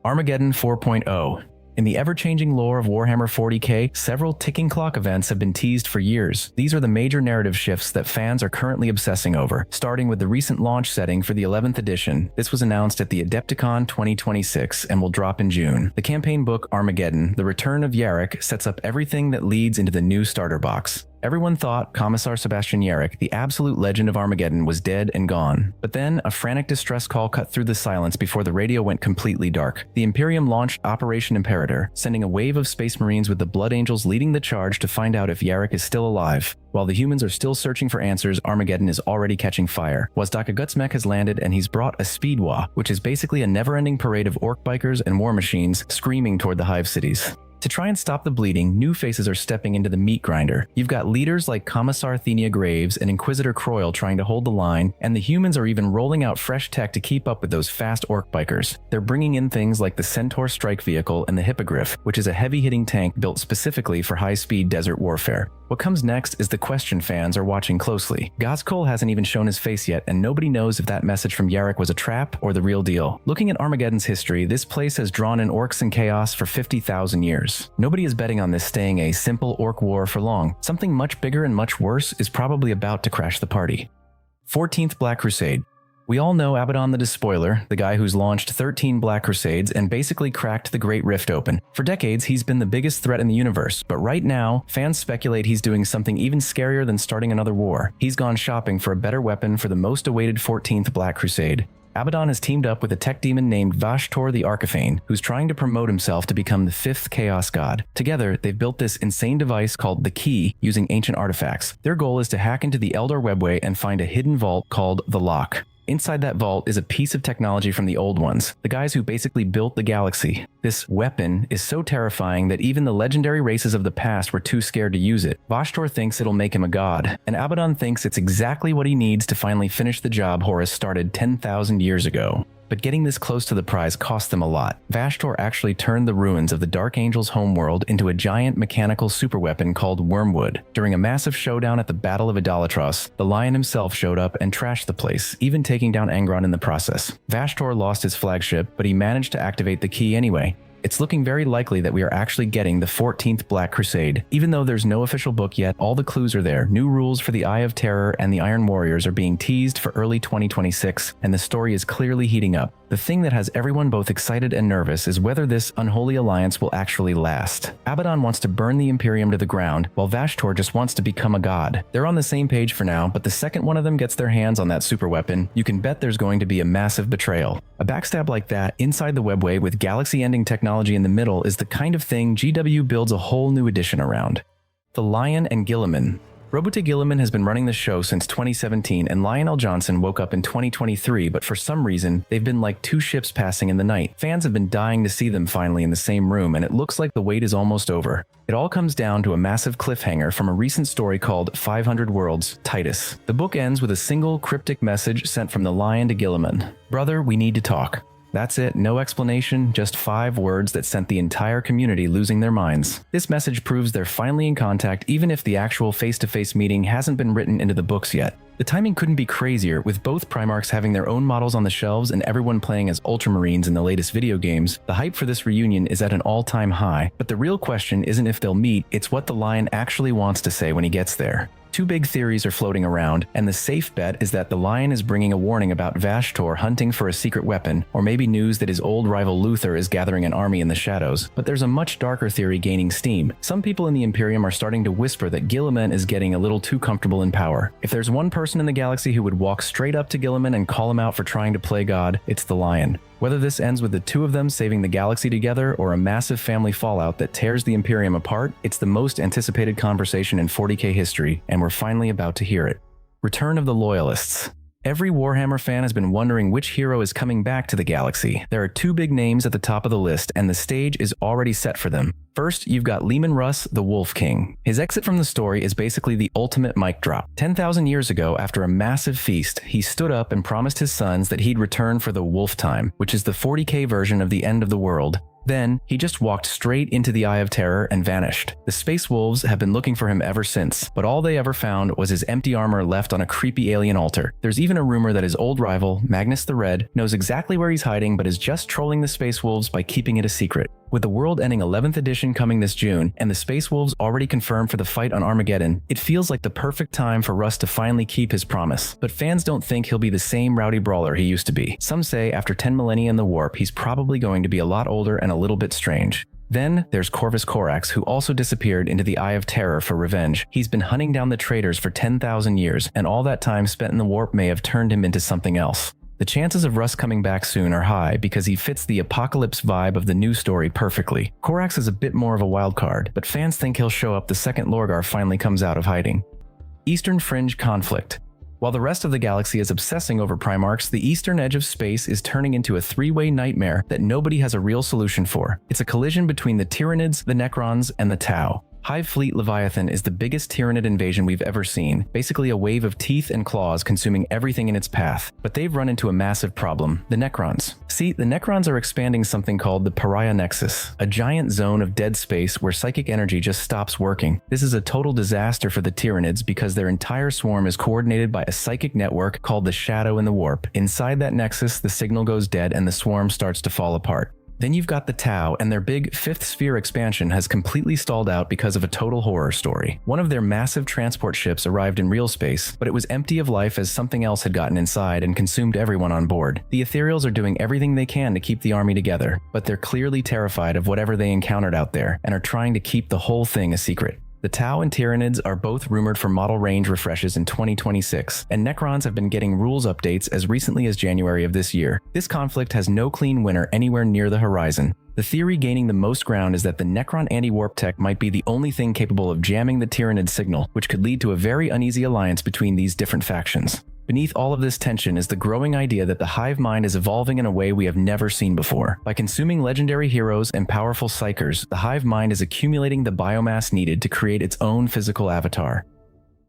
Armageddon 4.0. In the ever-changing lore of Warhammer 40k, several ticking clock events have been teased for years. These are the major narrative shifts that fans are currently obsessing over, starting with the recent launch setting for the 11th edition. This was announced at the Adepticon 2026 and will drop in June. The campaign book Armageddon, The Return of Yarrick, sets up everything that leads into the new starter box. Everyone thought Commissar Sebastian Yarrick, the absolute legend of Armageddon, was dead and gone. But then, a frantic distress call cut through the silence before the radio went completely dark. The Imperium launched Operation Imperator, sending a wave of Space Marines with the Blood Angels leading the charge to find out if Yarrick is still alive. While the humans are still searching for answers, Armageddon is already catching fire. Wazdaka Gutsmech has landed and he's brought a Speedwa, which is basically a never-ending parade of orc bikers and war machines screaming toward the hive cities. To try and stop the bleeding, new faces are stepping into the meat grinder. You've got leaders like Commissar Thenia Graves and Inquisitor Croyle trying to hold the line, and the humans are even rolling out fresh tech to keep up with those fast orc bikers. They're bringing in things like the Centaur strike vehicle and the Hippogriff, which is a heavy-hitting tank built specifically for high-speed desert warfare. What comes next is the question fans are watching closely. Gozkol hasn't even shown his face yet, and nobody knows if that message from Yarrick was a trap or the real deal. Looking at Armageddon's history, this place has drawn in orcs and chaos for 50,000 years. Nobody is betting on this staying a simple orc war for long. Something much bigger and much worse is probably about to crash the party. 14th Black Crusade. We all know Abaddon the Despoiler, the guy who's launched 13 Black Crusades and basically cracked the Great Rift open. For decades, he's been the biggest threat in the universe, but right now, fans speculate he's doing something even scarier than starting another war. He's gone shopping for a better weapon for the most awaited 14th Black Crusade. Abaddon has teamed up with a tech demon named Vashtor the Archifane, who's trying to promote himself to become the 5th Chaos God. Together, they've built this insane device called the Key using ancient artifacts. Their goal is to hack into the Eldar webway and find a hidden vault called the Lock. Inside that vault is a piece of technology from the old ones, the guys who basically built the galaxy. This weapon is so terrifying that even the legendary races of the past were too scared to use it. Vashtor thinks it'll make him a god, and Abaddon thinks it's exactly what he needs to finally finish the job Horus started 10,000 years ago. But getting this close to the prize cost them a lot. Vashtor actually turned the ruins of the Dark Angel's homeworld into a giant mechanical superweapon called Wormwood. During a massive showdown at the Battle of Idolatros, the Lion himself showed up and trashed the place, even taking down Angron in the process. Vashtor lost his flagship, but he managed to activate the key anyway. It's looking very likely that we are actually getting the 14th Black Crusade. Even though there's no official book yet, all the clues are there. New rules for the Eye of Terror and the Iron Warriors are being teased for early 2026, and the story is clearly heating up. The thing that has everyone both excited and nervous is whether this unholy alliance will actually last. Abaddon wants to burn the Imperium to the ground, while Vashtor just wants to become a god. They're on the same page for now, but the second one of them gets their hands on that superweapon, you can bet there's going to be a massive betrayal. A backstab like that, inside the webway with galaxy-ending technology in the middle, is the kind of thing GW builds a whole new edition around. The Lion and Guilliman. Robotech Guilliman has been running the show since 2017, and Lionel Johnson woke up in 2023, but for some reason, they've been like two ships passing in the night. Fans have been dying to see them finally in the same room, and it looks like the wait is almost over. It all comes down to a massive cliffhanger from a recent story called 500 Worlds, Titus. The book ends with a single cryptic message sent from the Lion to Guilliman. "Brother, we need to talk." That's it, no explanation, just 5 words that sent the entire community losing their minds. This message proves they're finally in contact even if the actual face-to-face meeting hasn't been written into the books yet. The timing couldn't be crazier, with both Primarchs having their own models on the shelves and everyone playing as Ultramarines in the latest video games. The hype for this reunion is at an all-time high, but the real question isn't if they'll meet, it's what the Lion actually wants to say when he gets there. Two big theories are floating around, and the safe bet is that the Lion is bringing a warning about Vashtor hunting for a secret weapon, or maybe news that his old rival Luther is gathering an army in the shadows. But there's a much darker theory gaining steam. Some people in the Imperium are starting to whisper that Guilliman is getting a little too comfortable in power. If there's one person in the galaxy who would walk straight up to Guilliman and call him out for trying to play God, it's the Lion. Whether this ends with the two of them saving the galaxy together or a massive family fallout that tears the Imperium apart, it's the most anticipated conversation in 40k history, and we're finally about to hear it. Return of the Loyalists. Every Warhammer fan has been wondering which hero is coming back to the galaxy. There are 2 big names at the top of the list, and the stage is already set for them. First, you've got Leman Russ, the Wolf King. His exit from the story is basically the ultimate mic drop. 10,000 years ago, after a massive feast, he stood up and promised his sons that he'd return for the Wolf Time, which is the 40k version of the end of the world. Then, he just walked straight into the Eye of Terror and vanished. The Space Wolves have been looking for him ever since, but all they ever found was his empty armor left on a creepy alien altar. There's even a rumor that his old rival, Magnus the Red, knows exactly where he's hiding but is just trolling the Space Wolves by keeping it a secret. With the world-ending 11th edition coming this June, and the Space Wolves already confirmed for the fight on Armageddon, it feels like the perfect time for Russ to finally keep his promise. But fans don't think he'll be the same rowdy brawler he used to be. Some say after 10 millennia in the warp, he's probably going to be a lot older and a little bit strange. Then there's Corvus Corax, who also disappeared into the Eye of Terror for revenge. He's been hunting down the traitors for 10,000 years, and all that time spent in the warp may have turned him into something else. The chances of Russ coming back soon are high because he fits the apocalypse vibe of the new story perfectly. Corax is a bit more of a wild card, but fans think he'll show up the second Lorgar finally comes out of hiding. Eastern Fringe conflict. While the rest of the galaxy is obsessing over Primarchs, the eastern edge of space is turning into a three-way nightmare that nobody has a real solution for. It's a collision between the Tyranids, the Necrons, and the Tau. Hive Fleet Leviathan is the biggest Tyranid invasion we've ever seen, basically a wave of teeth and claws consuming everything in its path. But they've run into a massive problem, the Necrons. See, the Necrons are expanding something called the Pariah Nexus, a giant zone of dead space where psychic energy just stops working. This is a total disaster for the Tyranids because their entire swarm is coordinated by a psychic network called the Shadow in the Warp. Inside that nexus, the signal goes dead and the swarm starts to fall apart. Then you've got the Tau, and their big Fifth Sphere expansion has completely stalled out because of a total horror story. One of their massive transport ships arrived in real space, but it was empty of life as something else had gotten inside and consumed everyone on board. The Ethereals are doing everything they can to keep the army together, but they're clearly terrified of whatever they encountered out there and are trying to keep the whole thing a secret. The Tau and Tyranids are both rumored for model range refreshes in 2026, and Necrons have been getting rules updates as recently as January of this year. This conflict has no clean winner anywhere near the horizon. The theory gaining the most ground is that the Necron anti-warp tech might be the only thing capable of jamming the Tyranid signal, which could lead to a very uneasy alliance between these different factions. Beneath all of this tension is the growing idea that the hive mind is evolving in a way we have never seen before. By consuming legendary heroes and powerful psychers, the hive mind is accumulating the biomass needed to create its own physical avatar.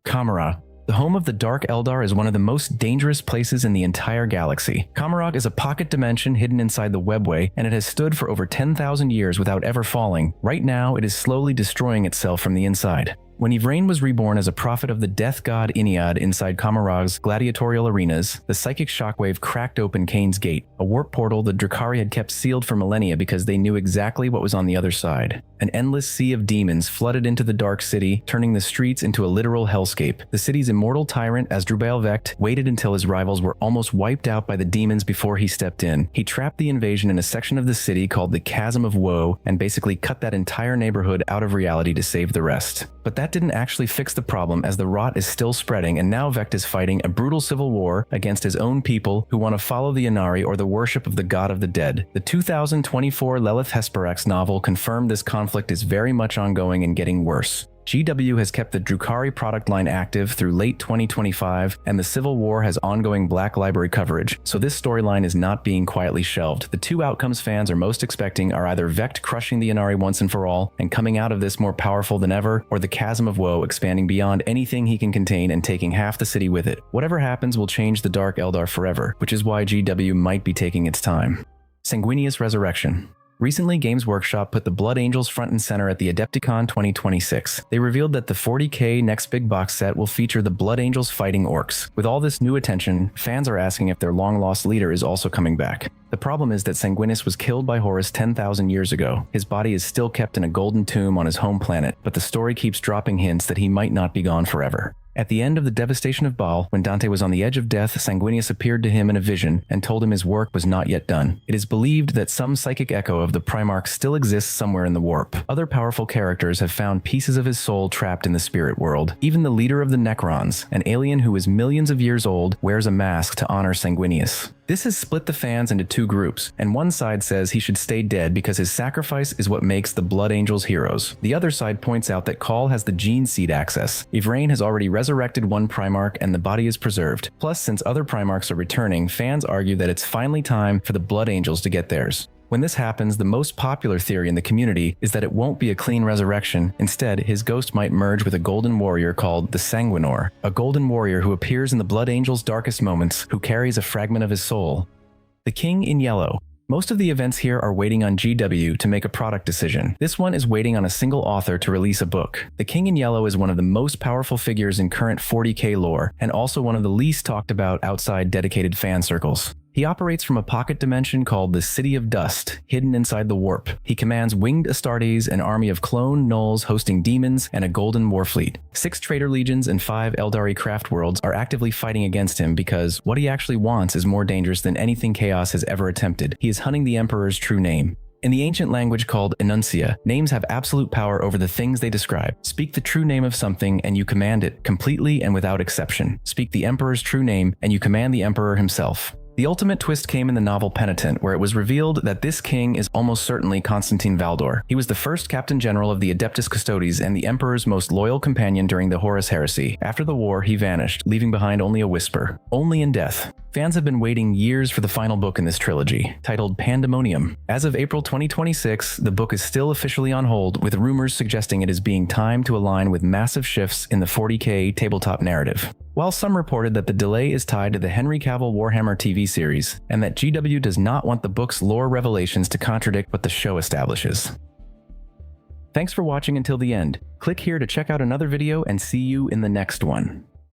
Commorragh. The home of the Dark Eldar is one of the most dangerous places in the entire galaxy. Commorragh is a pocket dimension hidden inside the webway, and it has stood for over 10,000 years without ever falling. Right now, it is slowly destroying itself from the inside. When Yvraine was reborn as a prophet of the death god Iniad inside Commorragh's gladiatorial arenas, the psychic shockwave cracked open Kane's Gate, a warp portal the Drukhari had kept sealed for millennia because they knew exactly what was on the other side. An endless sea of demons flooded into the Dark City, turning the streets into a literal hellscape. The city's immortal tyrant, Asdrubal Vecht, waited until his rivals were almost wiped out by the demons before he stepped in. He trapped the invasion in a section of the city called the Chasm of Woe and basically cut that entire neighborhood out of reality to save the rest. But that didn't actually fix the problem, as the rot is still spreading, and now Vecht is fighting a brutal civil war against his own people who want to follow the Inari or the worship of the god of the dead. The 2024 Lelith Hesperax novel confirmed this conflict is very much ongoing and getting worse. GW has kept the Drukhari product line active through late 2025, and the Civil War has ongoing Black Library coverage, so this storyline is not being quietly shelved. The two outcomes fans are most expecting are either Vecht crushing the Inari once and for all, and coming out of this more powerful than ever, or the Chasm of Woe expanding beyond anything he can contain and taking half the city with it. Whatever happens will change the Dark Eldar forever, which is why GW might be taking its time. Sanguinius Resurrection. Recently, Games Workshop put the Blood Angels front and center at the Adepticon 2026. They revealed that the 40k next big box set will feature the Blood Angels fighting orcs. With all this new attention, fans are asking if their long-lost leader is also coming back. The problem is that Sanguinius was killed by Horus 10,000 years ago. His body is still kept in a golden tomb on his home planet, but the story keeps dropping hints that he might not be gone forever. At the end of the devastation of Baal, when Dante was on the edge of death, Sanguinius appeared to him in a vision and told him his work was not yet done. It is believed that some psychic echo of the Primarch still exists somewhere in the warp. Other powerful characters have found pieces of his soul trapped in the spirit world. Even the leader of the Necrons, an alien who is millions of years old, wears a mask to honor Sanguinius. This has split the fans into two groups, and one side says he should stay dead because his sacrifice is what makes the Blood Angels heroes. The other side points out that Khal has the gene seed access. Yvraine has already resurrected one Primarch and the body is preserved. Plus, since other Primarchs are returning, fans argue that it's finally time for the Blood Angels to get theirs. When this happens, the most popular theory in the community is that it won't be a clean resurrection. Instead, his ghost might merge with a golden warrior called the Sanguinius, a golden warrior who appears in the Blood Angel's darkest moments, who carries a fragment of his soul. The King in Yellow. Most of the events here are waiting on GW to make a product decision. This one is waiting on a single author to release a book. The King in Yellow is one of the most powerful figures in current 40k lore, and also one of the least talked about outside dedicated fan circles. He operates from a pocket dimension called the City of Dust, hidden inside the Warp. He commands winged Astartes, an army of clone gnolls hosting demons, and a golden warfleet. 6 traitor legions and 5 Eldari craft worlds are actively fighting against him because what he actually wants is more dangerous than anything Chaos has ever attempted. He is hunting the Emperor's true name. In the ancient language called Enuncia, names have absolute power over the things they describe. Speak the true name of something and you command it, completely and without exception. Speak the Emperor's true name and you command the Emperor himself. The ultimate twist came in the novel Penitent, where it was revealed that this king is almost certainly Constantine Valdor. He was the first Captain General of the Adeptus Custodes and the Emperor's most loyal companion during the Horus Heresy. After the war, he vanished, leaving behind only a whisper. Only in death. Fans have been waiting years for the final book in this trilogy, titled Pandemonium. As of April 2026, the book is still officially on hold, with rumors suggesting it is being timed to align with massive shifts in the 40k tabletop narrative. While some reported that the delay is tied to the Henry Cavill Warhammer TV series, and that GW does not want the book's lore revelations to contradict what the show establishes. Thanks for watching until the end. Click here to check out another video and see you in the next one.